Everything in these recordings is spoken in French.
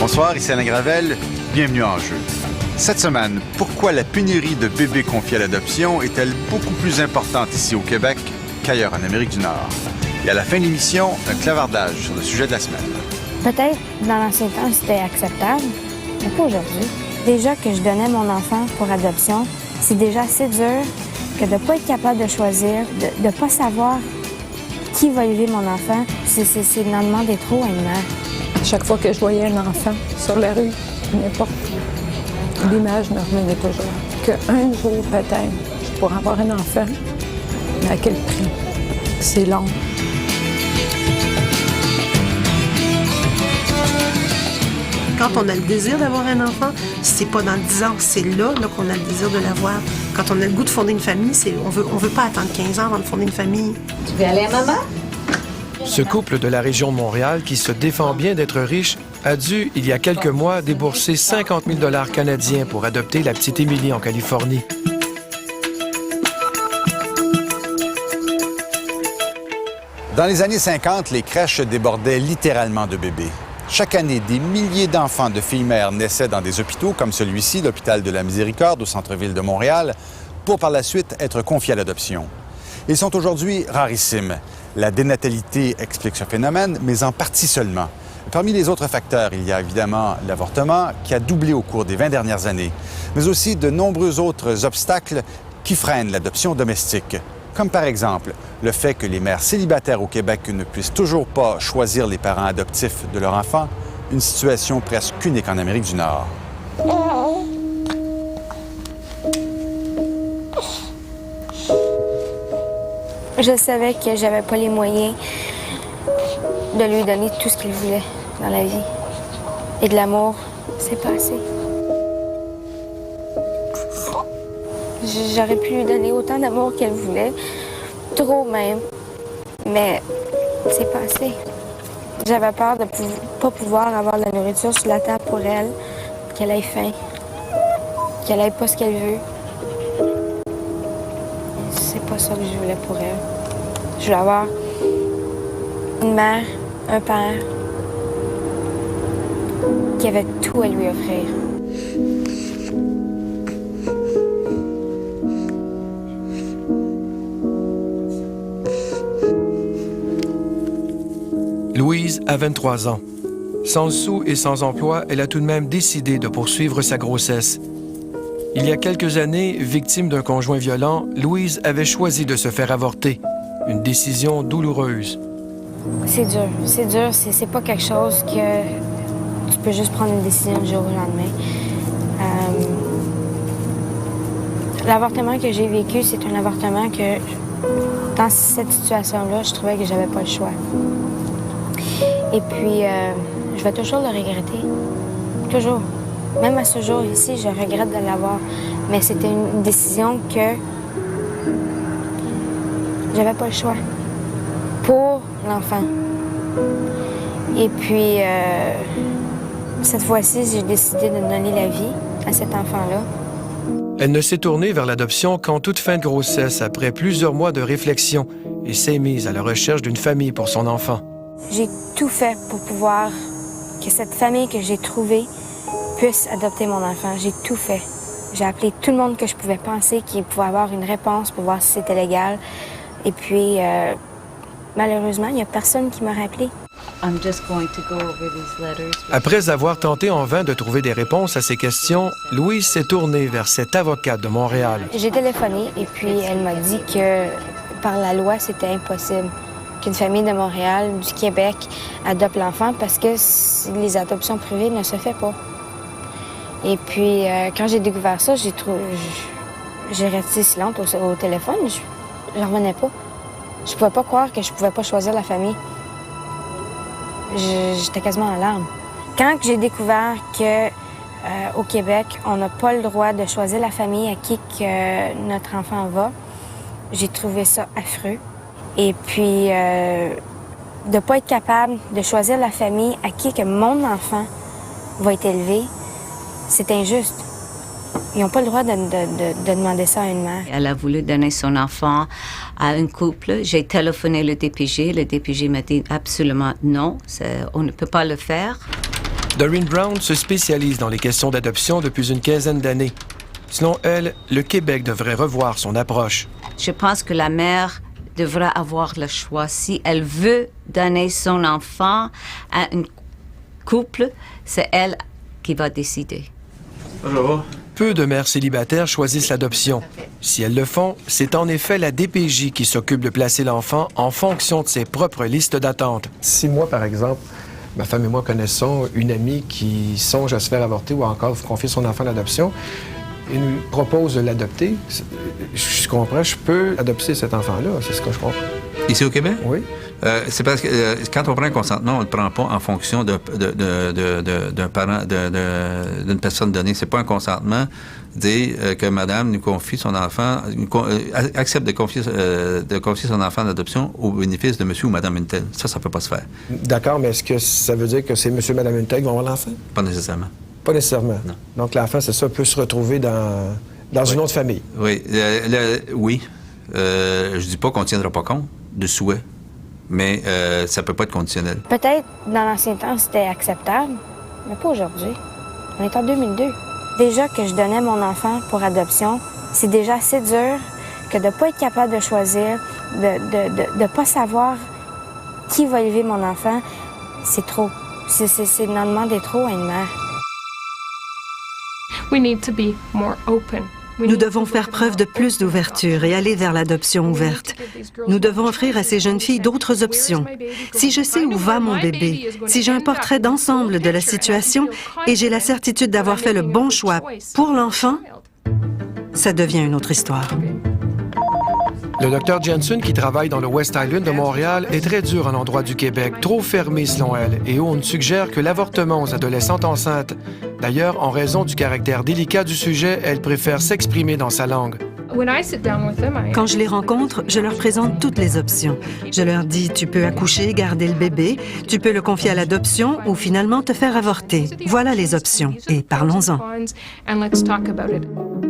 Bonsoir, ici Alain Gravel. Bienvenue en jeu. Cette semaine, pourquoi la pénurie de bébés confiés à l'adoption est-elle beaucoup plus importante ici au Québec qu'ailleurs en Amérique du Nord? Et à la fin de l'émission, un clavardage sur le sujet de la semaine. Peut-être dans l'ancien temps, c'était acceptable, mais pas aujourd'hui. Déjà que je donnais mon enfant pour adoption, c'est déjà assez dur que de ne pas être capable de choisir, de ne pas savoir qui va élever mon enfant. C'est d'en demander trop à une mère. Chaque fois que je voyais un enfant sur la rue, n'importe où, l'image me revenait toujours. Qu'un jour, peut-être, je pourrais avoir un enfant, mais à quel prix? C'est long. Quand on a le désir d'avoir un enfant, c'est pas dans 10 ans, c'est là qu'on a le désir de l'avoir. Quand on a le goût de fonder une famille, on veut pas attendre 15 ans avant de fonder une famille. Tu veux aller à maman? Ce couple de la région de Montréal, qui se défend bien d'être riche, a dû, il y a quelques mois, débourser 50 000 $ canadiens pour adopter la petite Émilie en Californie. Dans les années 50, les crèches débordaient littéralement de bébés. Chaque année, des milliers d'enfants de filles-mères naissaient dans des hôpitaux comme celui-ci, l'hôpital de la Miséricorde au centre-ville de Montréal, pour par la suite être confiés à l'adoption. Ils sont aujourd'hui rarissimes. La dénatalité explique ce phénomène, mais en partie seulement. Parmi les autres facteurs, il y a évidemment l'avortement qui a doublé au cours des 20 dernières années, mais aussi de nombreux autres obstacles qui freinent l'adoption domestique. Comme par exemple le fait que les mères célibataires au Québec ne puissent toujours pas choisir les parents adoptifs de leur enfant, une situation presque unique en Amérique du Nord. Je savais que j'avais pas les moyens de lui donner tout ce qu'il voulait dans la vie. Et de l'amour, c'est pas assez. J'aurais pu lui donner autant d'amour qu'elle voulait, trop même, mais c'est pas assez. J'avais peur de pas pouvoir avoir de la nourriture sur la table pour elle, qu'elle ait faim, qu'elle ait pas ce qu'elle veut. C'est pas ça que je voulais pour elle. Je voulais avoir une mère, un père qui avait tout à lui offrir. Louise a 23 ans. Sans sou et sans emploi, elle a tout de même décidé de poursuivre sa grossesse. Il y a quelques années, victime d'un conjoint violent, Louise avait choisi de se faire avorter. Une décision douloureuse. C'est dur, c'est pas quelque chose que tu peux juste prendre une décision du jour au lendemain. L'avortement que j'ai vécu, c'est un avortement que, dans cette situation-là, je trouvais que j'avais pas le choix. Et puis, je vais toujours le regretter. Toujours. Même à ce jour ici, je regrette de l'avoir. Mais c'était une décision que j'avais pas le choix. Pour l'enfant. Et puis, cette fois-ci, j'ai décidé de donner la vie à cet enfant-là. Elle ne s'est tournée vers l'adoption qu'en toute fin de grossesse, après plusieurs mois de réflexion, et s'est mise à la recherche d'une famille pour son enfant. J'ai tout fait pour pouvoir que cette famille que j'ai trouvée puisse adopter mon enfant. J'ai tout fait. J'ai appelé tout le monde que je pouvais penser qui pouvait avoir une réponse pour voir si c'était légal. Et puis, malheureusement, il n'y a personne qui m'a rappelé. Après avoir tenté en vain de trouver des réponses à ces questions, Louise s'est tournée vers cette avocate de Montréal. J'ai téléphoné et puis elle m'a dit que par la loi, c'était impossible qu'une famille de Montréal, du Québec, adopte l'enfant parce que les adoptions privées ne se font pas. Et puis, quand j'ai découvert ça, j'ai resté silente au téléphone. Je n'en revenais pas. Je pouvais pas croire que je pouvais pas choisir la famille. J'étais quasiment en larmes. Quand j'ai découvert que au Québec, on n'a pas le droit de choisir la famille à qui que notre enfant va, j'ai trouvé ça affreux. Et puis, de ne pas être capable de choisir la famille à qui que mon enfant va être élevé, c'est injuste. Ils n'ont pas le droit de demander ça à une mère. Elle a voulu donner son enfant à un couple. J'ai téléphoné le DPJ. Le DPJ m'a dit absolument non, on ne peut pas le faire. Doreen Brown se spécialise dans les questions d'adoption depuis une quinzaine d'années. Selon elle, le Québec devrait revoir son approche. Je pense que la mère devrait avoir le choix. Si elle veut donner son enfant à un couple, c'est elle qui va décider. Bonjour. Peu de mères célibataires choisissent l'adoption. Si elles le font, c'est en effet la DPJ qui s'occupe de placer l'enfant en fonction de ses propres listes d'attente. Si moi, par exemple, ma femme et moi connaissons une amie qui songe à se faire avorter ou encore confier son enfant à l'adoption et nous propose de l'adopter, je comprends, je peux adopter cet enfant-là, c'est ce que je comprends. Ici au Québec? Oui. C'est parce que quand on prend un consentement, on ne le prend pas en fonction d'un parent, d'une personne donnée. C'est pas un consentement dire que madame nous confie son enfant, accepte de confier son enfant en adoption au bénéfice de monsieur ou madame Intel. Ça peut pas se faire. D'accord, mais est-ce que ça veut dire que c'est monsieur et madame Integ qui vont avoir l'enfant? Pas nécessairement. Pas nécessairement. Non. Donc l'enfant, c'est ça, peut se retrouver dans une autre famille. Oui. Oui. Je dis pas qu'on ne tiendra pas compte de souhait, mais ça peut pas être conditionnel. Peut-être dans l'ancien temps, c'était acceptable, mais pas aujourd'hui. On est en 2002. Déjà que je donnais mon enfant pour adoption, c'est déjà assez dur que de ne pas être capable de choisir, de ne pas savoir qui va élever mon enfant. C'est trop. C'est d'en demander trop à une mère. Nous devons faire preuve de plus d'ouverture et aller vers l'adoption ouverte. Nous devons offrir à ces jeunes filles d'autres options. Si je sais où va mon bébé, si j'ai un portrait d'ensemble de la situation et j'ai la certitude d'avoir fait le bon choix pour l'enfant, ça devient une autre histoire. Le Dr Jensen, qui travaille dans le West Island de Montréal, est très dur à l'endroit du Québec, trop fermé selon elle, et on suggère que l'avortement aux adolescentes enceintes. D'ailleurs, en raison du caractère délicat du sujet, elle préfère s'exprimer dans sa langue. Quand je les rencontre, je leur présente toutes les options. Je leur dis, tu peux accoucher, garder le bébé, tu peux le confier à l'adoption ou finalement te faire avorter. Voilà les options, et parlons-en.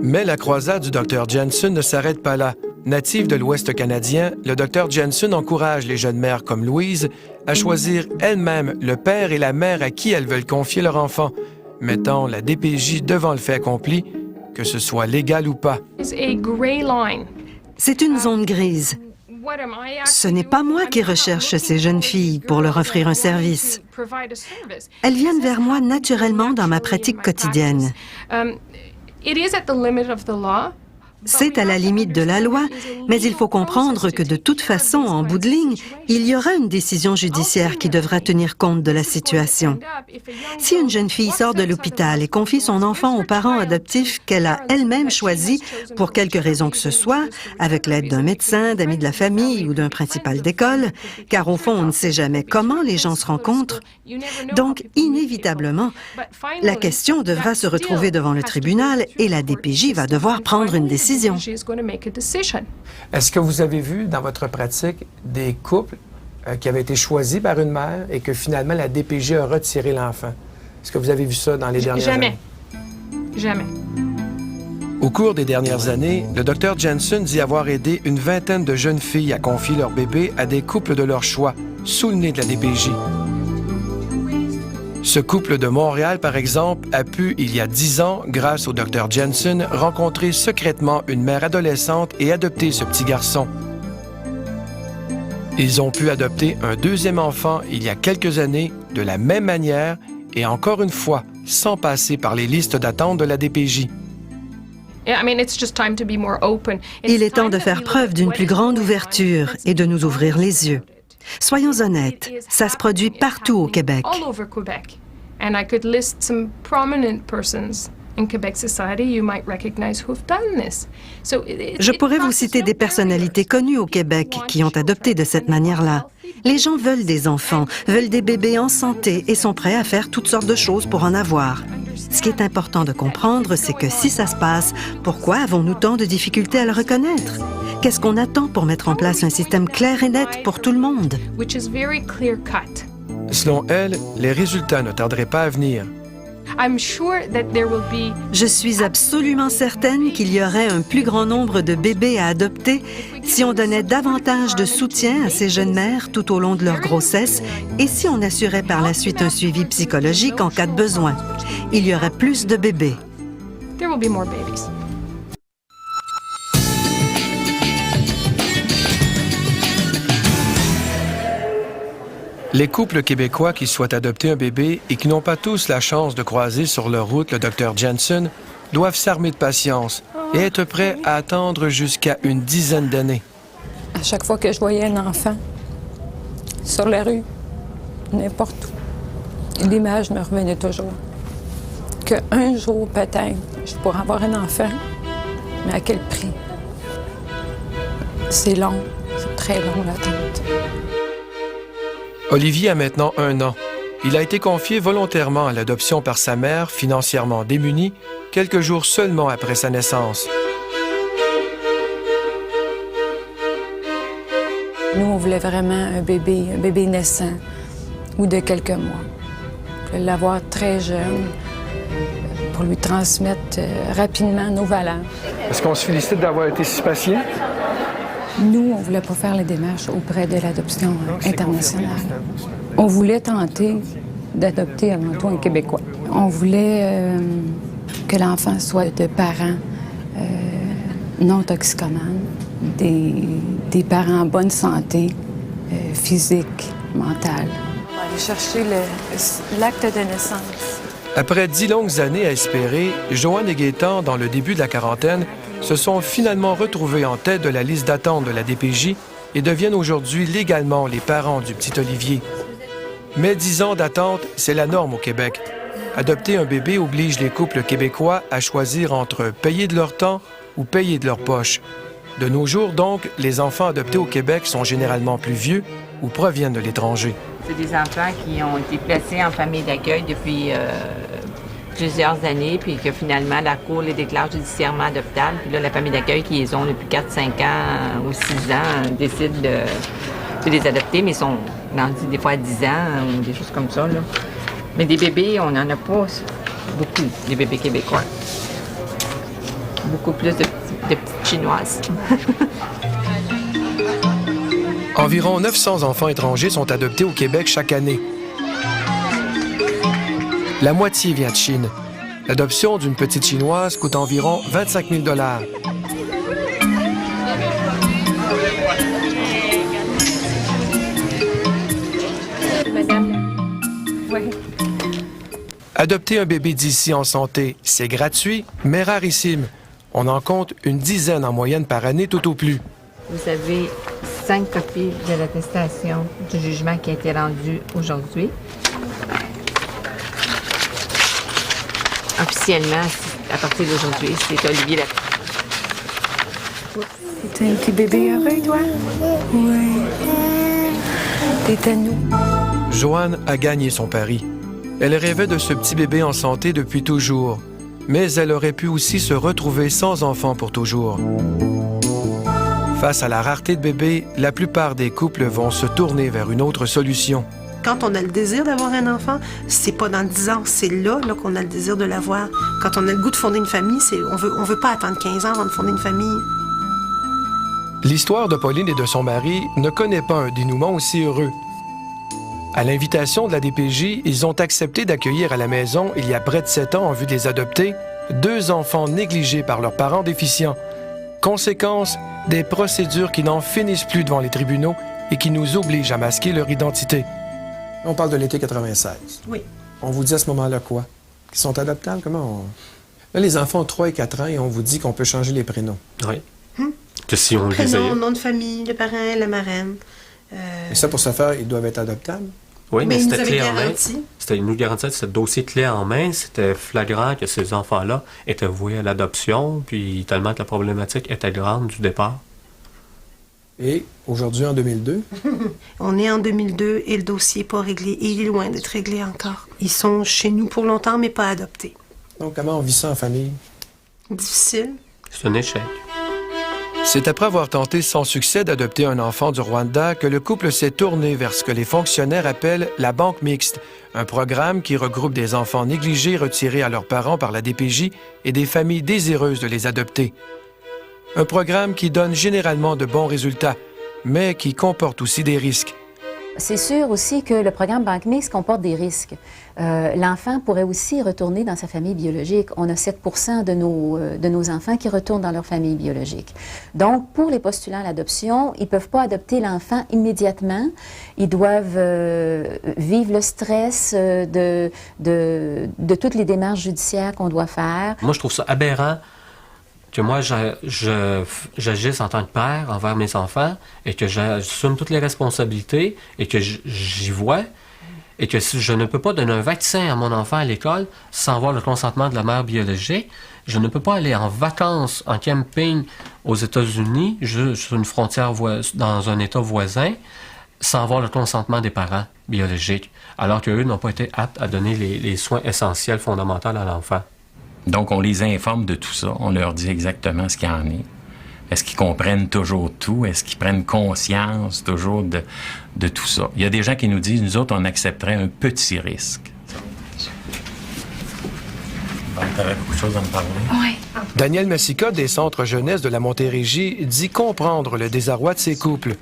Mais la croisade du Dr Jensen ne s'arrête pas là. Native de l'Ouest canadien, le Dr Jensen encourage les jeunes mères comme Louise à choisir elles-mêmes le père et la mère à qui elles veulent confier leur enfant, mettant la DPJ devant le fait accompli, que ce soit légal ou pas. C'est une zone grise. Ce n'est pas moi qui recherche ces jeunes filles pour leur offrir un service. Elles viennent vers moi naturellement dans ma pratique quotidienne. C'est à la limite de la loi, mais il faut comprendre que de toute façon, en bout de ligne, il y aura une décision judiciaire qui devra tenir compte de la situation. Si une jeune fille sort de l'hôpital et confie son enfant aux parents adoptifs qu'elle a elle-même choisis pour quelque raison que ce soit, avec l'aide d'un médecin, d'amis de la famille ou d'un principal d'école, car au fond, on ne sait jamais comment les gens se rencontrent, donc inévitablement, la question devra se retrouver devant le tribunal et la DPJ va devoir prendre une décision. Est-ce que vous avez vu dans votre pratique des couples qui avaient été choisis par une mère et que finalement la DPJ a retiré l'enfant? Est-ce que vous avez vu ça dans les dernières années? Jamais. Au cours des dernières années, le Dr Jensen dit avoir aidé une vingtaine de jeunes filles à confier leur bébé à des couples de leur choix, sous le nez de la DPJ. Ce couple de Montréal, par exemple, a pu, il y a 10 ans, grâce au Dr Jensen, rencontrer secrètement une mère adolescente et adopter ce petit garçon. Ils ont pu adopter un deuxième enfant il y a quelques années, de la même manière, et encore une fois, sans passer par les listes d'attente de la DPJ. Il est temps de faire preuve d'une plus grande ouverture et de nous ouvrir les yeux. Soyons honnêtes, ça se produit partout au Québec. Je pourrais vous citer des personnalités connues au Québec qui ont adopté de cette manière-là. Les gens veulent des enfants, veulent des bébés en santé et sont prêts à faire toutes sortes de choses pour en avoir. Ce qui est important de comprendre, c'est que si ça se passe, pourquoi avons-nous tant de difficultés à le reconnaître? Qu'est-ce qu'on attend pour mettre en place un système clair et net pour tout le monde? Selon elle, les résultats ne tarderaient pas à venir. Je suis absolument certaine qu'il y aurait un plus grand nombre de bébés à adopter si on donnait davantage de soutien à ces jeunes mères tout au long de leur grossesse et si on assurait par la suite un suivi psychologique en cas de besoin. Il y aurait plus de bébés. Les couples québécois qui souhaitent adopter un bébé et qui n'ont pas tous la chance de croiser sur leur route le Dr Jensen doivent s'armer de patience et être prêts à attendre jusqu'à une dizaine d'années. À chaque fois que je voyais un enfant sur la rue, n'importe où, l'image me revenait toujours. Qu'un jour, peut-être, je pourrais avoir un enfant, mais à quel prix? C'est long, c'est très long l'attente. Olivier a maintenant 1 an. Il a été confié volontairement à l'adoption par sa mère, financièrement démunie, quelques jours seulement après sa naissance. Nous, on voulait vraiment un bébé naissant ou de quelques mois. On voulait l'avoir très jeune pour lui transmettre rapidement nos valeurs. Est-ce qu'on se félicite d'avoir été si patient? Nous, on ne voulait pas faire les démarches auprès de l'adoption internationale. On voulait tenter d'adopter avant tout un Québécois. On voulait que l'enfant soit de parents non toxicomanes, des parents en bonne santé physique, mentale. On va aller chercher l'acte de naissance. Après 10 longues années à espérer, Joanne et Gaétan, dans le début de la quarantaine, se sont finalement retrouvés en tête de la liste d'attente de la DPJ et deviennent aujourd'hui légalement les parents du petit Olivier. Mais 10 ans d'attente, c'est la norme au Québec. Adopter un bébé oblige les couples québécois à choisir entre payer de leur temps ou payer de leur poche. De nos jours, donc, les enfants adoptés au Québec sont généralement plus vieux ou proviennent de l'étranger. C'est des enfants qui ont été placés en famille d'accueil depuis plusieurs années, puis que finalement, la Cour les déclare judiciairement adoptables. Puis là, la famille d'accueil qui les ont depuis 4-5 ans ou 6 ans décide de les adopter, mais ils sont rendus des fois à 10 ans ou des choses comme ça, là. Mais des bébés, on n'en a pas beaucoup, des bébés québécois. Beaucoup plus de petites Chinoises. Environ 900 enfants étrangers sont adoptés au Québec chaque année. La moitié vient de Chine. L'adoption d'une petite Chinoise coûte environ 25 000 $. Adopter un bébé d'ici en santé, c'est gratuit, mais rarissime. On en compte une dizaine en moyenne par année tout au plus. Vous avez 5 copies de l'attestation du jugement qui a été rendu aujourd'hui. Officiellement, à partir d'aujourd'hui, c'est Olivier Lafrance. T'es un petit bébé heureux, toi? Oui. T'es à nous. Joanne a gagné son pari. Elle rêvait de ce petit bébé en santé depuis toujours, mais elle aurait pu aussi se retrouver sans enfant pour toujours. Face à la rareté de bébés, la plupart des couples vont se tourner vers une autre solution. Quand on a le désir d'avoir un enfant, c'est pas dans 10 ans, c'est là qu'on a le désir de l'avoir. Quand on a le goût de fonder une famille, on veut pas attendre 15 ans avant de fonder une famille. L'histoire de Pauline et de son mari ne connaît pas un dénouement aussi heureux. À l'invitation de la DPJ, ils ont accepté d'accueillir à la maison, il y a près de 7 ans en vue de les adopter, 2 enfants négligés par leurs parents déficients. Conséquence, des procédures qui n'en finissent plus devant les tribunaux et qui nous obligent à masquer leur identité. On parle de l'été 96. Oui. On vous dit à ce moment-là quoi? Qu'ils sont adoptables? Comment on... Là, les enfants ont 3 et 4 ans et on vous dit qu'on peut changer les prénoms. Oui. Que si on les Prénom, nom de famille, le parrain, la marraine. Et ça, pour ce faire, ils doivent être adoptables? Oui, mais ils nous c'était avaient clé en main. garanti. Ils nous garantissaient ce dossier clé en main. C'était flagrant que ces enfants-là étaient voués à l'adoption, puis tellement que la problématique était grande du départ. Et aujourd'hui, en 2002? On est en 2002 et le dossier n'est pas réglé. Et il est loin d'être réglé encore. Ils sont chez nous pour longtemps, mais pas adoptés. Donc, comment on vit ça en famille? Difficile. C'est un échec. C'est après avoir tenté sans succès d'adopter un enfant du Rwanda que le couple s'est tourné vers ce que les fonctionnaires appellent la banque mixte, un programme qui regroupe des enfants négligés retirés à leurs parents par la DPJ et des familles désireuses de les adopter. Un programme qui donne généralement de bons résultats, mais qui comporte aussi des risques. C'est sûr aussi que le programme Banque Mixte comporte des risques. L'enfant pourrait aussi retourner dans sa famille biologique. On a 7 % de nos enfants qui retournent dans leur famille biologique. Donc, pour les postulants à l'adoption, ils ne peuvent pas adopter l'enfant immédiatement. Ils doivent vivre le stress de toutes les démarches judiciaires qu'on doit faire. Moi, je trouve ça aberrant que moi, j'agisse en tant que père envers mes enfants et que j'assume toutes les responsabilités et que j'y vois et que si je ne peux pas donner un vaccin à mon enfant à l'école sans avoir le consentement de la mère biologique, je ne peux pas aller en vacances, en camping aux États-Unis, sur une frontière dans un État voisin, sans avoir le consentement des parents biologiques, alors qu'eux n'ont pas été aptes à donner les soins essentiels, fondamentaux à l'enfant. Donc, on les informe de tout ça. On leur dit exactement ce qu'il y en est. Est-ce qu'ils comprennent toujours tout? Est-ce qu'ils prennent conscience toujours de tout ça? Il y a des gens qui nous disent, nous autres, on accepterait un petit risque. Bon, tu avais beaucoup de choses à me parler? Oui. Daniel Massica, des centres jeunesse de la Montérégie, dit comprendre le désarroi de ces couples.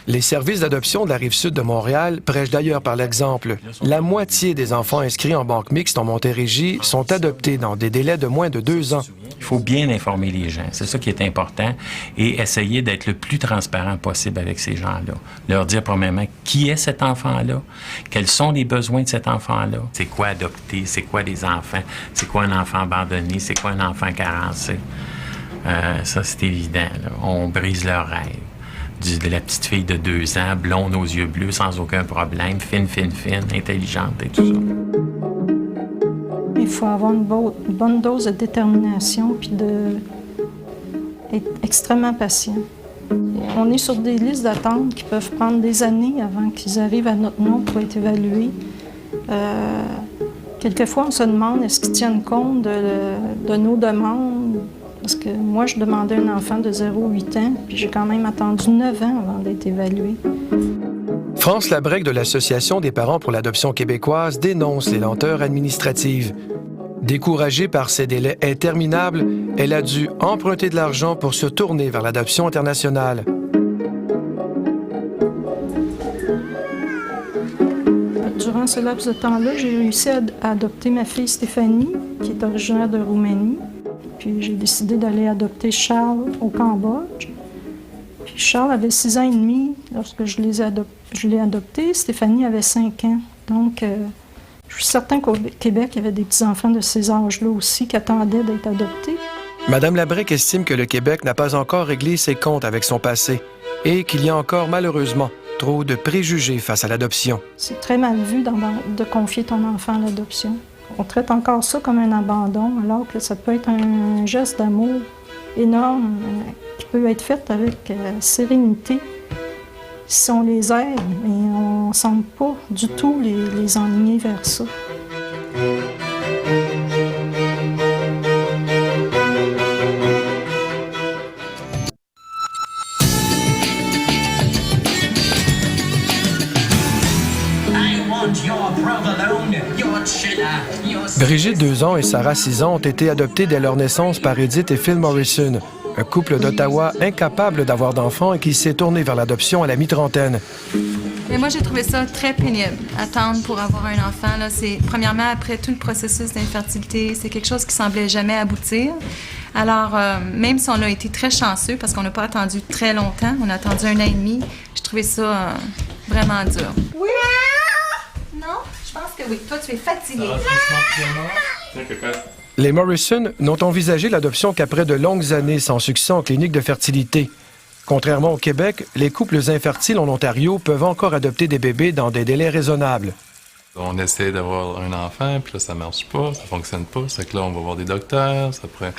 Les services d'adoption de la Rive-Sud de Montréal prêchent d'ailleurs par l'exemple. La moitié des enfants inscrits en banque mixte en Montérégie sont adoptés dans des délais de moins de 2 ans. Il faut bien informer les gens, c'est ça qui est important, et essayer d'être le plus transparent possible avec ces gens-là. Leur dire premièrement qui est cet enfant-là, quels sont les besoins de cet enfant-là, c'est quoi adopter, c'est quoi les enfants, c'est quoi un enfant abandonné, c'est quoi un enfant carencé. Ça, c'est évident, là. On brise leurs rêves. De la petite fille de 2 ans, blonde aux yeux bleus, sans aucun problème, fine, intelligente et tout ça. Il faut avoir une bonne dose de détermination puis être extrêmement patient. On est sur des listes d'attente qui peuvent prendre des années avant qu'ils arrivent à notre nom pour être évalués. Quelquefois, on se demande est-ce qu'ils tiennent compte de nos demandes. Parce que moi, je demandais un enfant de 0 à 8 ans, puis j'ai quand même attendu 9 ans avant d'être évalué. France Labrec de l'Association des parents pour l'adoption québécoise dénonce les lenteurs administratives. Découragée par ces délais interminables, elle a dû emprunter de l'argent pour se tourner vers l'adoption internationale. Durant ce laps de temps-là, j'ai réussi à adopter ma fille Stéphanie, qui est originaire de Roumanie. Puis j'ai décidé d'aller adopter Charles au Cambodge. Puis Charles avait 6 ans et demi lorsque je l'ai adopté. Stéphanie avait 5 ans. Donc, je suis certain qu'au Québec, il y avait des petits-enfants de ces âges-là aussi qui attendaient d'être adoptés. Madame Labrec estime que le Québec n'a pas encore réglé ses comptes avec son passé et qu'il y a encore, malheureusement, trop de préjugés face à l'adoption. C'est très mal vu de confier ton enfant à l'adoption. On traite encore ça comme un abandon, alors que ça peut être un geste d'amour énorme qui peut être fait avec sérénité si on les aide, mais on ne semble pas du tout les enligner vers ça. Brigitte, 2 ans, et Sarah, 6 ans, ont été adoptés dès leur naissance par Edith et Phil Morrison, un couple d'Ottawa incapable d'avoir d'enfants et qui s'est tourné vers l'adoption à la mi-trentaine. Mais moi, j'ai trouvé ça très pénible, attendre pour avoir un enfant. Là, premièrement, après tout le processus d'infertilité, c'est quelque chose qui semblait jamais aboutir. Alors, même si on a été très chanceux, parce qu'on n'a pas attendu très longtemps, on a attendu 1 an et demi, j'ai trouvé ça vraiment dur. Oui! Non? Je pense que oui. Toi, tu es fatigué. Les Morrison n'ont envisagé l'adoption qu'après de longues années sans succès en clinique de fertilité. Contrairement au Québec, les couples infertiles en Ontario peuvent encore adopter des bébés dans des délais raisonnables. On essaie d'avoir un enfant, puis là, ça marche pas, ça fonctionne pas. C'est que là, on va voir des docteurs, ça pourrait...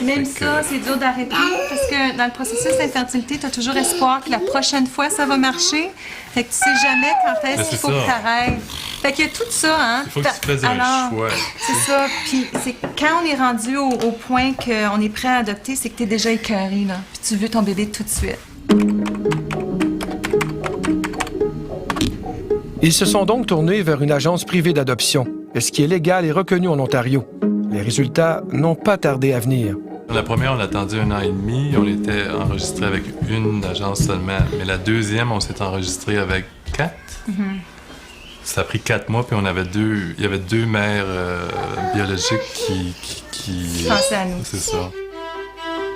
Même ça, c'est dur d'arrêter, parce que dans le processus d'infertilité, tu as toujours espoir que la prochaine fois, ça va marcher. Fait que tu sais jamais quand est-ce qu'il faut que tu arrêtes. Fait qu'il y a tout ça, hein. Il faut que tu fasses un choix. C'est ça. Puis c'est quand on est rendu au point qu'on est prêt à adopter, c'est que t'es déjà écœuré, là. Puis tu veux ton bébé tout de suite. Ils se sont donc tournés vers une agence privée d'adoption, ce qui est légal et reconnu en Ontario. Les résultats n'ont pas tardé à venir. La première, on a attendu 1 an et demi. On était enregistré avec une agence seulement. Mais la deuxième, on s'est enregistré avec 4. Ça a pris 4 mois, puis il y avait 2 mères biologiques qui pensaient à nous. C'est ça.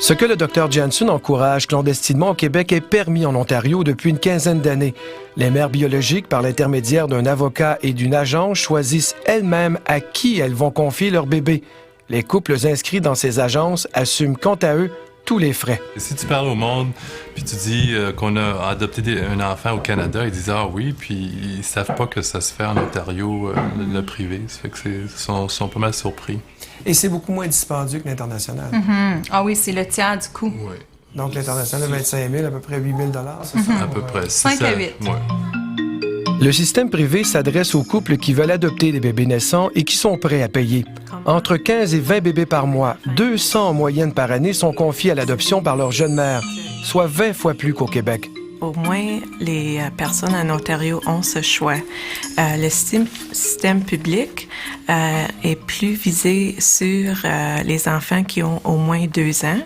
Ce que le Dr Jansen encourage clandestinement au Québec est permis en Ontario depuis une quinzaine d'années. Les mères biologiques, par l'intermédiaire d'un avocat et d'une agence, choisissent elles-mêmes à qui elles vont confier leur bébé. Les couples inscrits dans ces agences assument quant à eux tous les frais. Et si tu parles au monde, puis tu dis qu'on a adopté un enfant au Canada, ils disent « Ah oui », puis ils savent pas que ça se fait en Ontario, le privé. Ça fait que sont pas mal surpris. Et c'est beaucoup moins dispendieux que l'international. Ah oui, c'est le tiers du coût. Oui. Donc l'international, 25 000, à peu près 8 000 c'est ça? À peu près. 5 à 8. Ouais. Le système privé s'adresse aux couples qui veulent adopter des bébés naissants et qui sont prêts à payer. Entre 15 et 20 bébés par mois, 200 en moyenne par année sont confiés à l'adoption par leur jeune mère, soit 20 fois plus qu'au Québec. Au moins, les personnes en Ontario ont ce choix. Le système public est plus visé sur les enfants qui ont au moins 2 ans.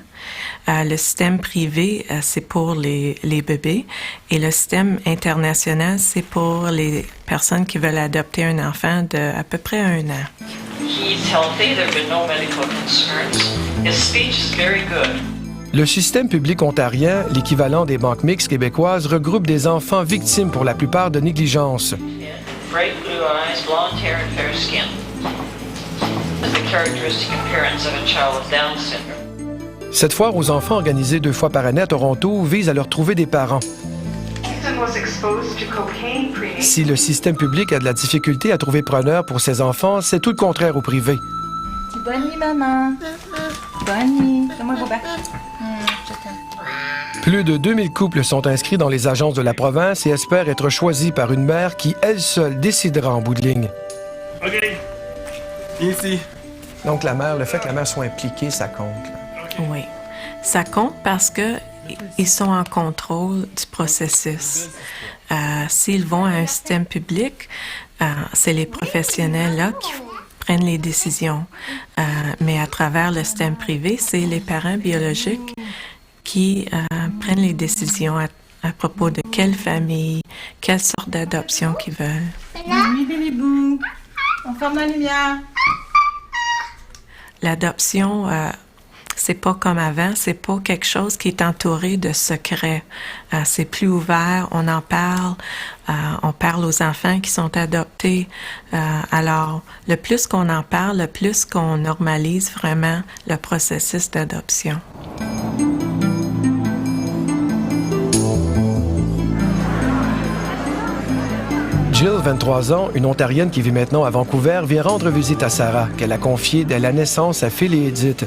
Le système privé, c'est pour les bébés. Et le système international, c'est pour les personnes qui veulent adopter un enfant de à peu près 1 an. He's healthy. There have been no medical concerns. His speech is very good. Le système public ontarien, l'équivalent des banques mixtes québécoises, regroupe des enfants victimes pour la plupart de négligence. Bright blue eyes, blonde hair, and fair skin. The characteristic appearance of a child with Down syndrome. Cette foire aux enfants, organisée 2 fois par année à Toronto, vise à leur trouver des parents. Si le système public a de la difficulté à trouver preneur pour ses enfants, c'est tout le contraire au privé. Bonne nuit, maman. Bonne nuit. Fais-moi beau bec. Je t'aime. Plus de 2000 couples sont inscrits dans les agences de la province et espèrent être choisis par une mère qui, elle seule, décidera en bout de ligne. OK. Ici. Donc, le fait que la mère soit impliquée, ça compte. Là. Oui. Ça compte parce que ils sont en contrôle du processus. S'ils vont à un système public, c'est les professionnels là qui prennent les décisions. Mais à travers le système privé, c'est les parents biologiques qui prennent les décisions à propos de quelle famille, quelle sorte d'adoption qu'ils veulent. Oui, Billy-bou. On ferme la lumière. L'adoption, c'est pas comme avant, c'est pas quelque chose qui est entouré de secrets. C'est plus ouvert, on en parle, on parle aux enfants qui sont adoptés. Alors, le plus qu'on en parle, le plus qu'on normalise vraiment le processus d'adoption. Jill, 23 ans, une Ontarienne qui vit maintenant à Vancouver, vient rendre visite à Sarah, qu'elle a confiée dès la naissance à Phil et Edith.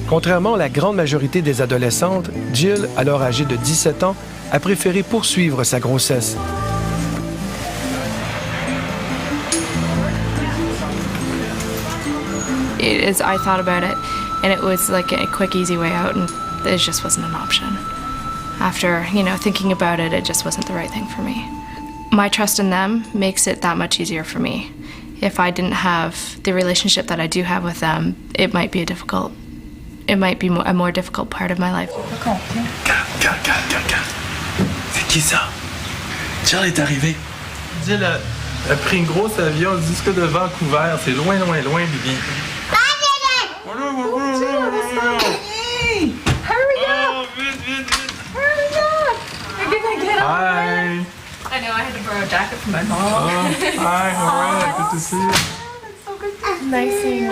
Contrairement à la grande majorité des adolescentes, Jill, alors âgée de 17 ans, a préféré poursuivre sa grossesse. I thought about it, and it was like a quick, easy way out, and it just wasn't an option. After, thinking about it, it just wasn't the right thing for me. My trust in them makes it that much easier for me. If I didn't have the relationship that I do have with them, it might be a more difficult part of my life. Regarde. C'est qui ça? Jill est arrivée. Jill a pris une grosse avion jusque de Vancouver. C'est loin, Bibi. Hurry up! Vite. Hurry up! You're gonna get on. Hi. I know, I had to borrow a jacket from my mom. Hi, how are you? Good to see you. It's so good to see you. Nice seeing you.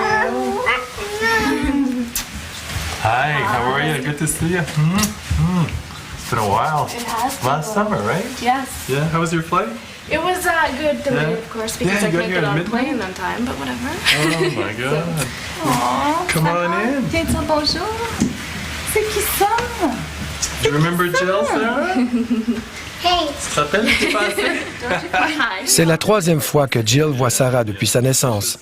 Hi, how are you? Good to see you. It's been a while. It has been Last summer, right? Yes. Yeah, how was your flight? It was good delayed, of course, because I you got couldn't here get at on a midnight? plane on time, but whatever. Oh my God. Aww, Come on in. Viens dire bonjour. C'est qui ça? Do you remember Jill, Sarah? Tu te rappelles ce qui s'est passé? C'est la 3e fois que Jill voit Sarah depuis sa naissance.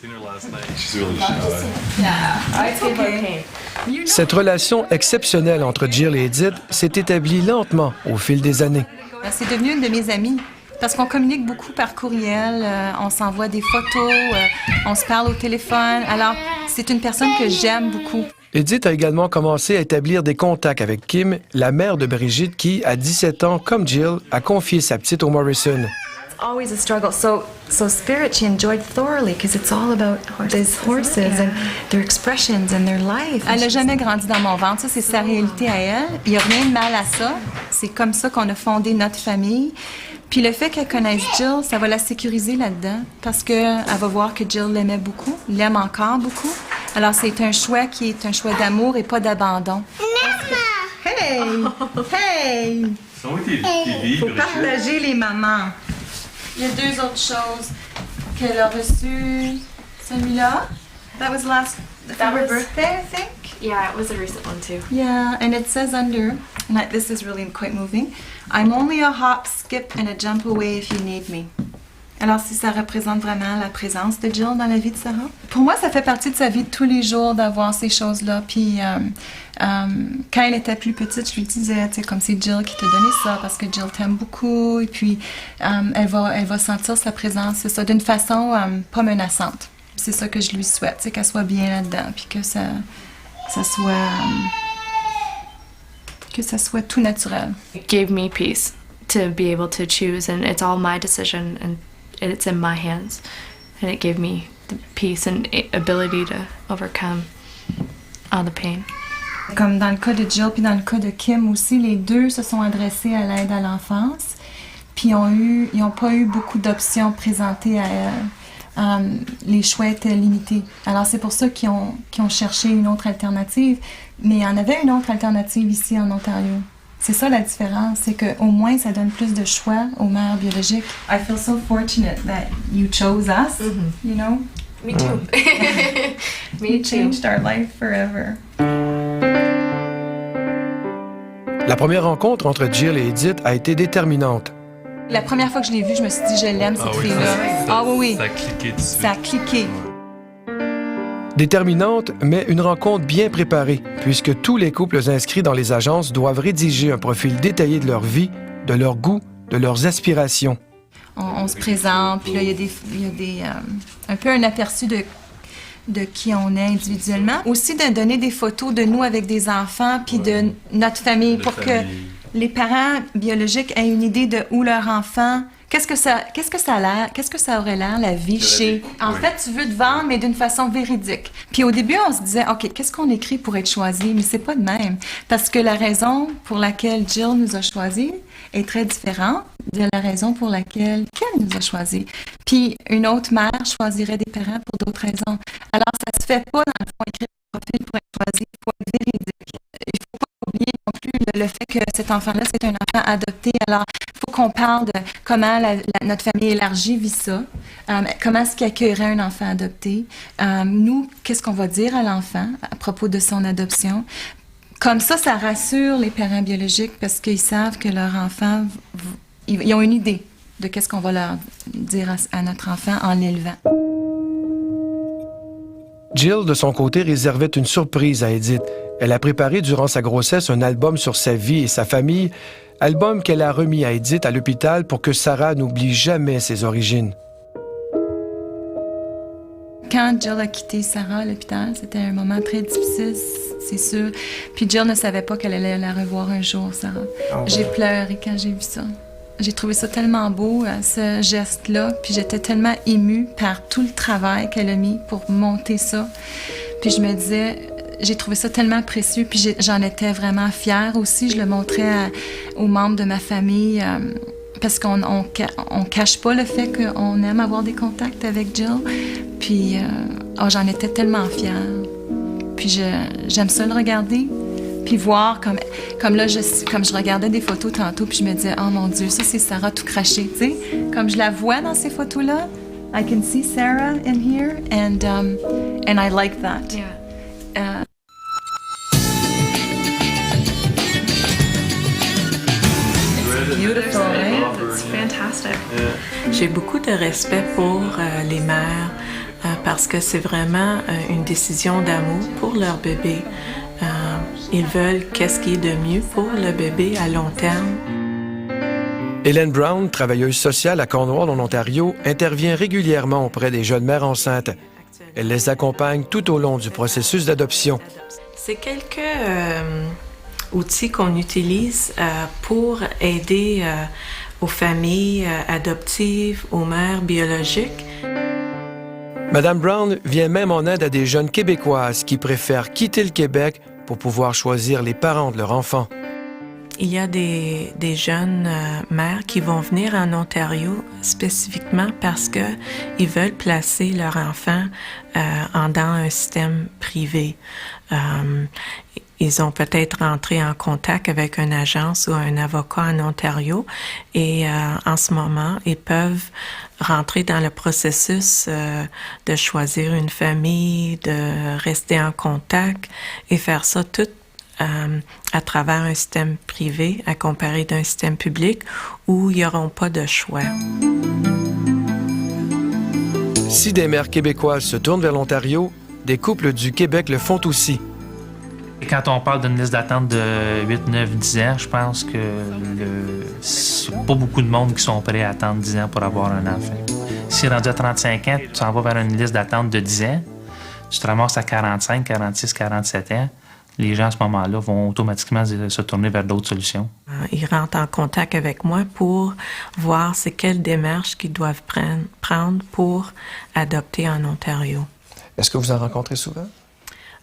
Cette relation exceptionnelle entre Jill et Edith s'est établie lentement au fil des années. C'est devenu une de mes amies. Parce qu'on communique beaucoup par courriel, on s'envoie des photos, on se parle au téléphone. Alors, c'est une personne que j'aime beaucoup. Edith a également commencé à établir des contacts avec Kim, la mère de Brigitte, qui, à 17 ans, comme Jill, a confié sa petite au Morrison. Always a struggle. So Spirit, she enjoyed thoroughly because it's all about these horses and their expressions and their life. Elle n'a jamais grandi dans mon ventre. Ça, c'est sa réalité à elle. Il n'y a rien de mal à ça. C'est comme ça qu'on a fondé notre famille. Puis le fait qu'elle connaisse Jill, ça va la sécuriser là-dedans parce qu'elle va voir que Jill l'aimait beaucoup, l'aime encore beaucoup. Alors, c'est un choix qui est un choix d'amour et pas d'abandon. Hey! Hey! Faut partager les mamans. Il y a 2 autres choses qu'elle a reçues. Celui-là, that was for her birthday, I think. Yeah, it was a recent one too. Yeah, and it says under, and this is really quite moving, I'm only a hop, skip, and a jump away if you need me. Alors, si ça représente vraiment la présence de Jill dans la vie de Sarah. Pour moi, ça fait partie de sa vie de tous les jours d'avoir ces choses-là. Puis, quand elle était plus petite, je lui disais, tu sais, comme c'est Jill qui t'a donné ça parce que Jill t'aime beaucoup. Et puis, elle va sentir sa présence, c'est ça, d'une façon pas menaçante. C'est ça que je lui souhaite, c'est qu'elle soit bien là-dedans, puis que ça soit tout naturel. It gave me peace to be able to choose, and it's all my decision, and it's in my hands. And it gave me the peace and ability to overcome all the pain. Comme dans le cas de Jill puis dans le cas de Kim aussi, les deux se sont adressés à l'aide à l'enfance, puis ils n'ont pas eu beaucoup d'options présentées à elles. Les choix étaient limités. Alors c'est pour ça qu'ils ont cherché une autre alternative, mais il y en avait une autre alternative ici en Ontario. C'est ça la différence, c'est qu'au moins ça donne plus de choix aux mères biologiques. I feel so fortunate that you chose us, you know? Me too. Me changed our life forever. La première rencontre entre Jill et Edith a été déterminante. La première fois que je l'ai vue, je me suis dit, je l'aime, cette fille-là. Ah oui. Ça a cliqué dessus. Ça a cliqué. Déterminante, mais une rencontre bien préparée, puisque tous les couples inscrits dans les agences doivent rédiger un profil détaillé de leur vie, de leurs goûts, de leurs aspirations. On se présente, puis là, il y a un peu un aperçu de qui on est individuellement. Aussi de donner des photos de nous avec des enfants, puis de notre famille, pour que les parents biologiques aient une idée de où leur enfant... Qu'est-ce que ça aurait l'air, la vie chez... En fait, tu veux te vendre, mais d'une façon véridique. Puis au début, on se disait, OK, qu'est-ce qu'on écrit pour être choisi? Mais c'est pas de même. Parce que la raison pour laquelle Jill nous a choisis est très différente de la raison pour laquelle Kim nous a choisis. Puis une autre mère choisirait des parents pour d'autres raisons. Alors, ça se fait pas, dans le fond, écrire un profil pour être choisi. Il faut être véridique. Il faut pas oublier non plus le fait que cet enfant-là, c'est un enfant adopté. Alors, il faut qu'on parle de comment notre famille élargie vit ça, comment est-ce qu'il accueillerait un enfant adopté, nous, qu'est-ce qu'on va dire à l'enfant à propos de son adoption. Comme ça rassure les parents biologiques parce qu'ils savent que leur enfant, ils ont une idée de qu'est-ce qu'on va leur dire à notre enfant en l'élevant. Jill, de son côté, réservait une surprise à Edith. Elle a préparé durant sa grossesse un album sur sa vie et sa famille, album qu'elle a remis à Edith à l'hôpital pour que Sarah n'oublie jamais ses origines. Quand Jill a quitté Sarah à l'hôpital, c'était un moment très difficile, c'est sûr. Puis Jill ne savait pas qu'elle allait la revoir un jour, Sarah. J'ai pleuré quand j'ai vu ça. J'ai trouvé ça tellement beau, ce geste-là. Puis j'étais tellement émue par tout le travail qu'elle a mis pour monter ça. Puis je me disais, j'ai trouvé ça tellement précieux. Puis j'en étais vraiment fière aussi. Je le montrais aux membres de ma famille. Parce qu'on cache pas le fait qu'on aime avoir des contacts avec Jill. Puis j'en étais tellement fière. Puis j'aime ça le regarder. Puis voir, comme là, comme je regardais des photos tantôt, puis je me disais, oh mon Dieu, ça c'est Sarah tout craché, tu sais. Comme je la vois dans ces photos-là, I can see Sarah in here, and I like that. Yeah. Beautiful, right? J'ai beaucoup de respect pour les mères parce que c'est vraiment une décision d'amour pour leur bébé. Ils veulent qu'est-ce qui est de mieux pour le bébé à long terme. Hélène Brown, travailleuse sociale à Cornwall, en Ontario, intervient régulièrement auprès des jeunes mères enceintes. Elle les accompagne tout au long du processus d'adoption. C'est quelques outils qu'on utilise pour aider aux familles adoptives, aux mères biologiques. Madame Brown vient même en aide à des jeunes Québécoises qui préfèrent quitter le Québec pour pouvoir choisir les parents de leur enfant. Il y a des jeunes mères qui vont venir en Ontario spécifiquement parce qu'ils veulent placer leur enfant dans un système privé. Ils ont peut-être rentré en contact avec une agence ou un avocat en Ontario et en ce moment, ils peuvent rentrer dans le processus de choisir une famille, de rester en contact et faire ça tout à travers un système privé à comparer d'un système public où ils n'auront pas de choix. Si des mères québécoises se tournent vers l'Ontario, des couples du Québec le font aussi. Et quand on parle d'une liste d'attente de 8, 9, 10 ans, je pense que c'est pas beaucoup de monde qui sont prêts à attendre 10 ans pour avoir un enfant. Si rendu à 35 ans, tu s'en vas vers une liste d'attente de 10 ans, tu te ramasses à 45, 46, 47 ans, les gens à ce moment-là vont automatiquement se tourner vers d'autres solutions. Ils rentrent en contact avec moi pour voir c'est quelle démarche qu'ils doivent prendre pour adopter en Ontario. Est-ce que vous en rencontrez souvent?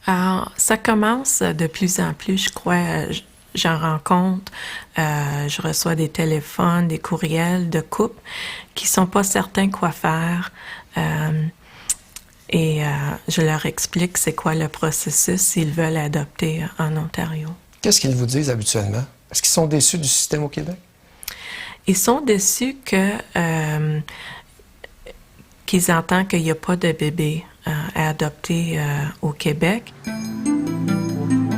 Alors, ça commence de plus en plus, je crois. J'en rencontre, je reçois des téléphones, des courriels de couples qui sont pas certains quoi faire. Et je leur explique c'est quoi le processus s'ils veulent adopter en Ontario. Qu'est-ce qu'ils vous disent habituellement? Est-ce qu'ils sont déçus du système au Québec? Ils sont déçus qu'ils entendent qu'il n'y a pas de bébé à adopter au Québec.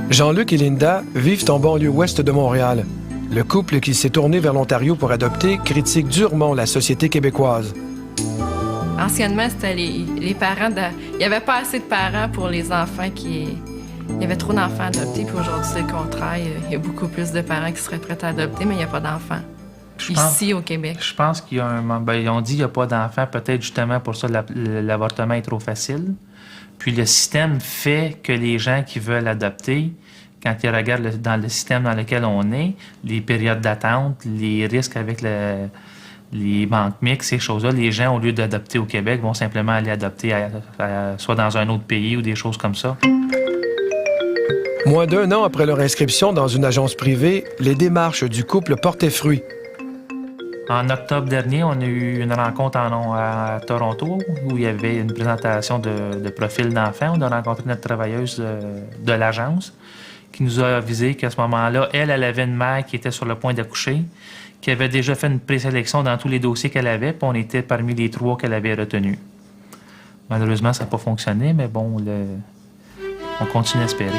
Jean-Luc et Linda vivent en banlieue ouest de Montréal. Le couple qui s'est tourné vers l'Ontario pour adopter critique durement la société québécoise. Anciennement, c'était les parents. Il n'y avait pas assez de parents pour les enfants Il y avait trop d'enfants adoptés, puis aujourd'hui, c'est le contraire. Il y a beaucoup plus de parents qui seraient prêts à adopter, mais il n'y a pas d'enfants. Ici, au Québec. Je pense qu'ils ont dit qu'il n'y a pas d'enfants, peut-être justement pour ça, l'avortement est trop facile. Puis le système fait que les gens qui veulent adopter, quand ils regardent dans le système dans lequel on est, les périodes d'attente, les risques avec les banques mixtes, ces choses-là, les gens, au lieu d'adopter au Québec, vont simplement aller adopter soit dans un autre pays ou des choses comme ça. Moins d'un an après leur inscription dans une agence privée, les démarches du couple portaient fruit. En octobre dernier, on a eu une rencontre à Toronto où il y avait une présentation de profil d'enfants. On a rencontré notre travailleuse de l'agence qui nous a avisé qu'à ce moment-là, elle avait une mère qui était sur le point d'accoucher, qui avait déjà fait une présélection dans tous les dossiers qu'elle avait, puis on était parmi les 3 qu'elle avait retenus. Malheureusement, ça n'a pas fonctionné, mais bon, on continue à espérer.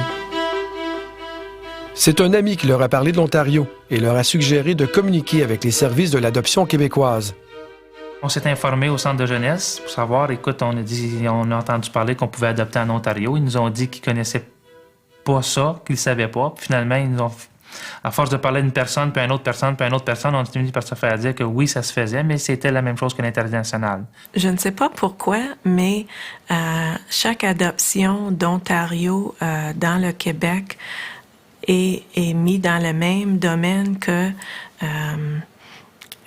C'est un ami qui leur a parlé de l'Ontario et leur a suggéré de communiquer avec les services de l'adoption québécoise. On s'est informé au centre de jeunesse pour savoir, écoute, on a entendu parler qu'on pouvait adopter en Ontario. Ils nous ont dit qu'ils connaissaient pas ça, qu'ils ne savaient pas. Puis finalement, ils nous ont, à force de parler d'une personne, puis une autre personne, puis une autre personne, on est fini par se faire dire que oui, ça se faisait, mais c'était la même chose que l'international. Je ne sais pas pourquoi, mais chaque adoption d'Ontario dans le Québec est mis dans le même domaine que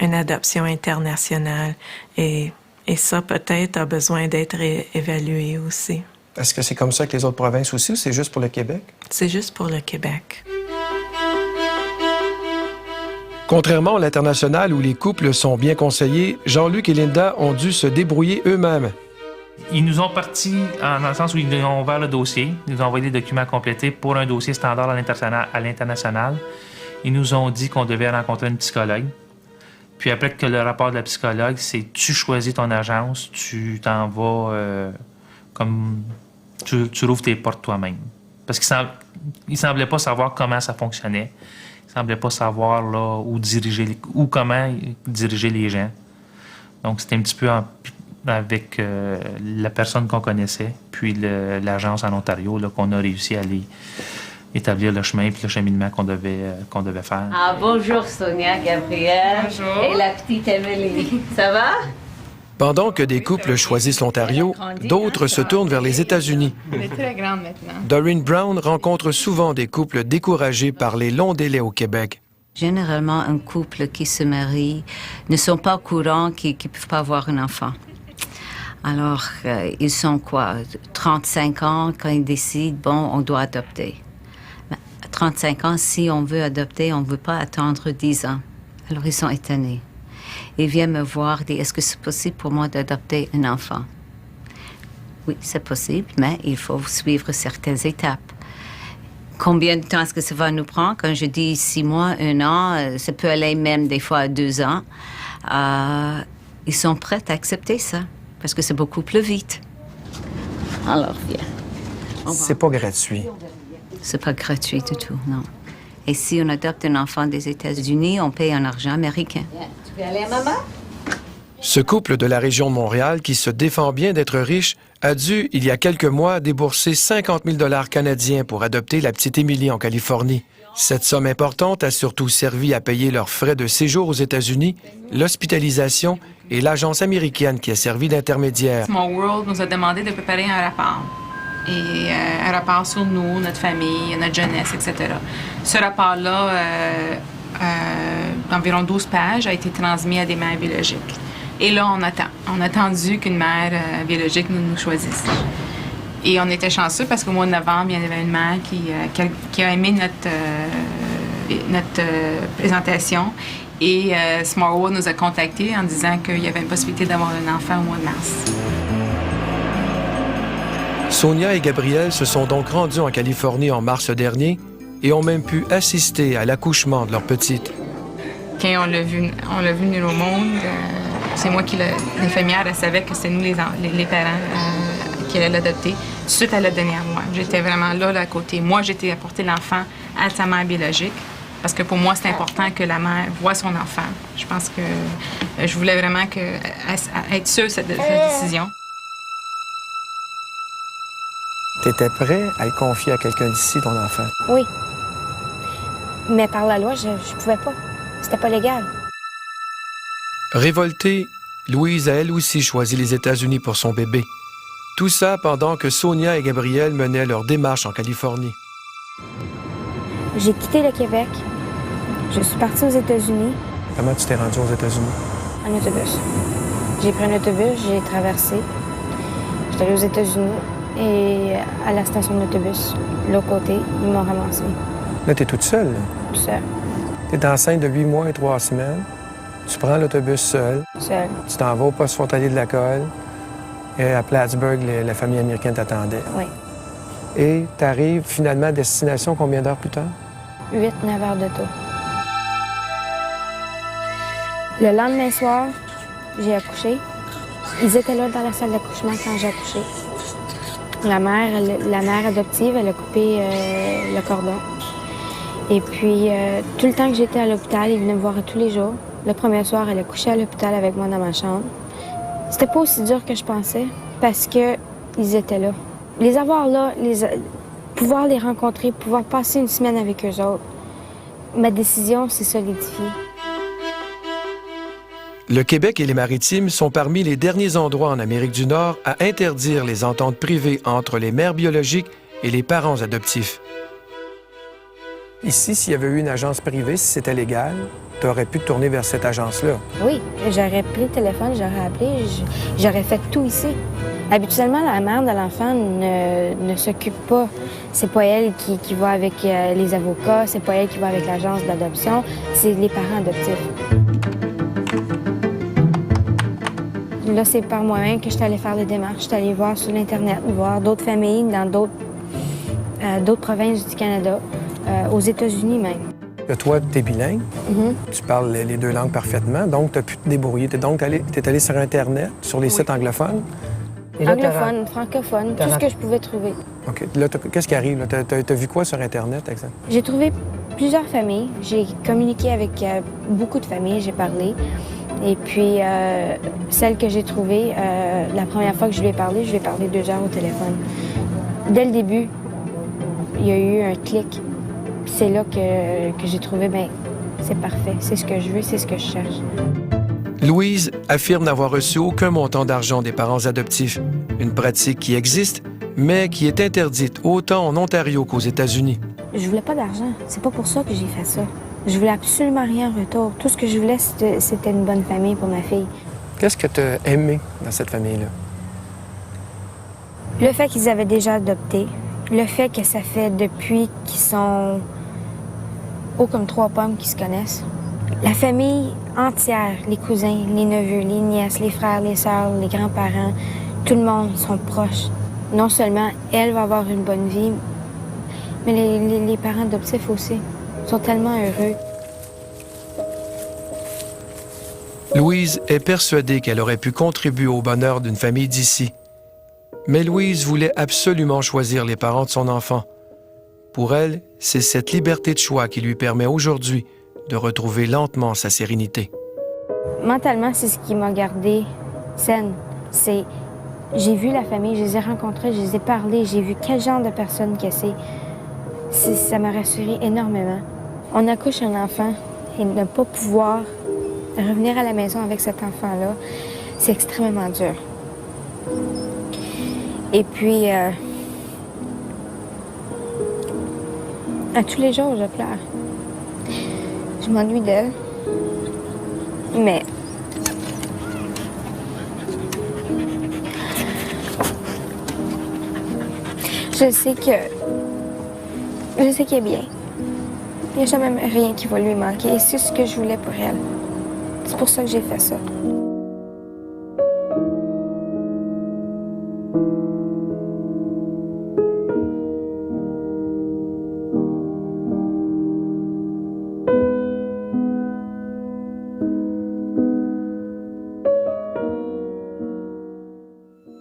une adoption internationale. Et ça, peut-être, a besoin d'être évalué aussi. Est-ce que c'est comme ça avec les autres provinces aussi ou c'est juste pour le Québec? C'est juste pour le Québec. Contrairement à l'international où les couples sont bien conseillés, Jean-Luc et Linda ont dû se débrouiller eux-mêmes. Ils nous ont partis dans le sens où ils ont ouvert le dossier. Ils nous ont envoyé des documents complétés pour un dossier standard à l'international. Ils nous ont dit qu'on devait rencontrer une psychologue. Puis après que le rapport de la psychologue, c'est tu choisis ton agence, tu t'en vas comme tu rouvres tes portes toi-même. Parce qu'il ne semblait pas savoir comment ça fonctionnait. Il ne semblait pas savoir là, comment diriger les gens. Donc, c'était un petit peu avec la personne qu'on connaissait, puis l'agence en Ontario, là, qu'on a réussi à aller établir le chemin puis le cheminement qu'on devait faire. Ah, bonjour Sonia, Gabrielle. Bonjour. Et la petite Émilie. Ça va? Pendant que des couples choisissent l'Ontario, d'autres se tournent vers les États-Unis. Elle est très grande maintenant. Doreen Brown rencontre souvent des couples découragés par les longs délais au Québec. Généralement, un couple qui se marie ne sont pas au courant qu'ils ne peuvent pas avoir un enfant. Alors, ils sont 35 ans quand ils décident, bon, on doit adopter. Mais à 35 ans, si on veut adopter, on ne veut pas attendre 10 ans. Alors, ils sont étonnés. Ils viennent me voir et disent, est-ce que c'est possible pour moi d'adopter un enfant? Oui, c'est possible, mais il faut suivre certaines étapes. Combien de temps est-ce que ça va nous prendre? Quand je dis 6 mois, 1 an, ça peut aller même des fois à 2 ans. Ils sont prêts à accepter ça, parce que c'est beaucoup plus vite. Alors, viens. C'est pas gratuit. C'est pas gratuit du tout, non. Et si on adopte un enfant des États-Unis, on paye en argent américain. Tu veux aller à maman? Ce couple de la région de Montréal, qui se défend bien d'être riche, a dû, il y a quelques mois, débourser 50 000 $ canadiens pour adopter la petite Émilie en Californie. Cette somme importante a surtout servi à payer leurs frais de séjour aux États-Unis, l'hospitalisation et l'agence américaine qui a servi d'intermédiaire. Small World nous a demandé de préparer un rapport. Et un rapport sur nous, notre famille, notre jeunesse, etc. Ce rapport-là, d'environ 12 pages, a été transmis à des mères biologiques. Et là, on attend. On a attendu qu'une mère biologique nous choisisse. Et on était chanceux parce qu'au mois de novembre, il y avait une mère qui a aimé notre présentation. Et Small World nous a contactés en disant qu'il y avait une possibilité d'avoir un enfant au mois de mars. Sonia et Gabrielle se sont donc rendus en Californie en mars dernier et ont même pu assister à l'accouchement de leur petite. Quand on l'a vu venir au monde, c'est moi qui l'infirmière, elle savait que c'était nous les parents qui allaient l'adopter. Tout de suite, elle l'a donné à moi. J'étais vraiment là à côté. Moi, j'étais apporter l'enfant à sa mère biologique parce que pour moi, c'est important que la mère voie son enfant. Je pense que je voulais vraiment être sûre de cette décision. Tu étais prêt à le confier à quelqu'un d'ici, ton enfant? Oui. Mais par la loi, je pouvais pas. C'était pas légal. Révoltée, Louise a elle aussi choisi les États-Unis pour son bébé. Tout ça pendant que Sonia et Gabrielle menaient leur démarche en Californie. J'ai quitté le Québec. Je suis partie aux États-Unis. Comment tu t'es rendu aux États-Unis? En autobus. J'ai pris un autobus, j'ai traversé. J'étais allée aux États-Unis et à la station d'autobus, l'autre côté, ils m'ont ramassée. Là, t'es toute seule? Toute seule. T'es enceinte de 8 mois et 3 semaines. Tu prends l'autobus seule. Seule. Tu t'en vas au poste frontalier de la Colle. Et à Plattsburgh, la famille américaine t'attendait. Oui. Et t'arrives finalement à destination combien d'heures plus tard? 8-9 heures d'auto. Le lendemain soir, j'ai accouché. Ils étaient là dans la salle d'accouchement quand j'ai accouché. La mère adoptive, elle a coupé le cordon. Et puis, tout le temps que j'étais à l'hôpital, ils venaient me voir tous les jours. Le premier soir, elle a couché à l'hôpital avec moi dans ma chambre. C'était pas aussi dur que je pensais parce qu'ils étaient là. Les avoir là, pouvoir les rencontrer, pouvoir passer une semaine avec eux autres, ma décision s'est solidifiée. Le Québec et les Maritimes sont parmi les derniers endroits en Amérique du Nord à interdire les ententes privées entre les mères biologiques et les parents adoptifs. Ici, s'il y avait eu une agence privée, si c'était légal, tu aurais pu te tourner vers cette agence-là. Oui, j'aurais pris le téléphone, j'aurais appelé, j'aurais fait tout ici. Habituellement, la mère de l'enfant ne s'occupe pas. C'est pas elle qui va avec les avocats, c'est pas elle qui va avec l'agence d'adoption, c'est les parents adoptifs. Là, c'est par moi-même que je suis allée faire les démarches. Je suis allée voir sur l'Internet, voir d'autres familles dans d'autres provinces du Canada, aux États-Unis même. Toi, tu es bilingue, tu parles les 2 langues parfaitement, donc tu as pu te débrouiller. Tu es allé sur Internet, sur les sites anglophones. Anglophone, francophone, tout ce que je pouvais trouver. OK. Là, qu'est-ce qui arrive? Tu as vu quoi sur Internet, exemple? J'ai trouvé plusieurs familles. J'ai communiqué avec beaucoup de familles, j'ai parlé. Et puis, celle que j'ai trouvée, la première fois que je lui ai parlé 2 heures au téléphone. Dès le début, il y a eu un clic. C'est là que j'ai trouvé, bien, c'est parfait, c'est ce que je veux, c'est ce que je cherche. Louise affirme n'avoir reçu aucun montant d'argent des parents adoptifs, une pratique qui existe, mais qui est interdite autant en Ontario qu'aux États-Unis. Je voulais pas d'argent, c'est pas pour ça que j'ai fait ça. Je voulais absolument rien en retour. Tout ce que je voulais, c'était une bonne famille pour ma fille. Qu'est-ce que tu as aimé dans cette famille-là? Le fait qu'ils avaient déjà adopté, le fait que ça fait depuis qu'ils sont hauts comme 3 pommes qu'ils se connaissent. La famille entière, les cousins, les neveux, les nièces, les frères, les sœurs, les grands-parents, tout le monde sont proches. Non seulement elle va avoir une bonne vie, mais les parents adoptifs aussi sont tellement heureux. Louise est persuadée qu'elle aurait pu contribuer au bonheur d'une famille d'ici. Mais Louise voulait absolument choisir les parents de son enfant. Pour elle, c'est cette liberté de choix qui lui permet aujourd'hui de retrouver lentement sa sérénité. Mentalement, c'est ce qui m'a gardée saine. J'ai vu la famille, je les ai rencontrés, je les ai parlé, j'ai vu quel genre de personne que c'est. Ça m'a rassurée énormément. On accouche un enfant et ne pas pouvoir revenir à la maison avec cet enfant-là, c'est extrêmement dur. Et puis, à tous les jours, je pleure. Je m'ennuie d'elle. Mais je sais qu'elle est bien. Il n'y a jamais rien qui va lui manquer. Et c'est ce que je voulais pour elle. C'est pour ça que j'ai fait ça.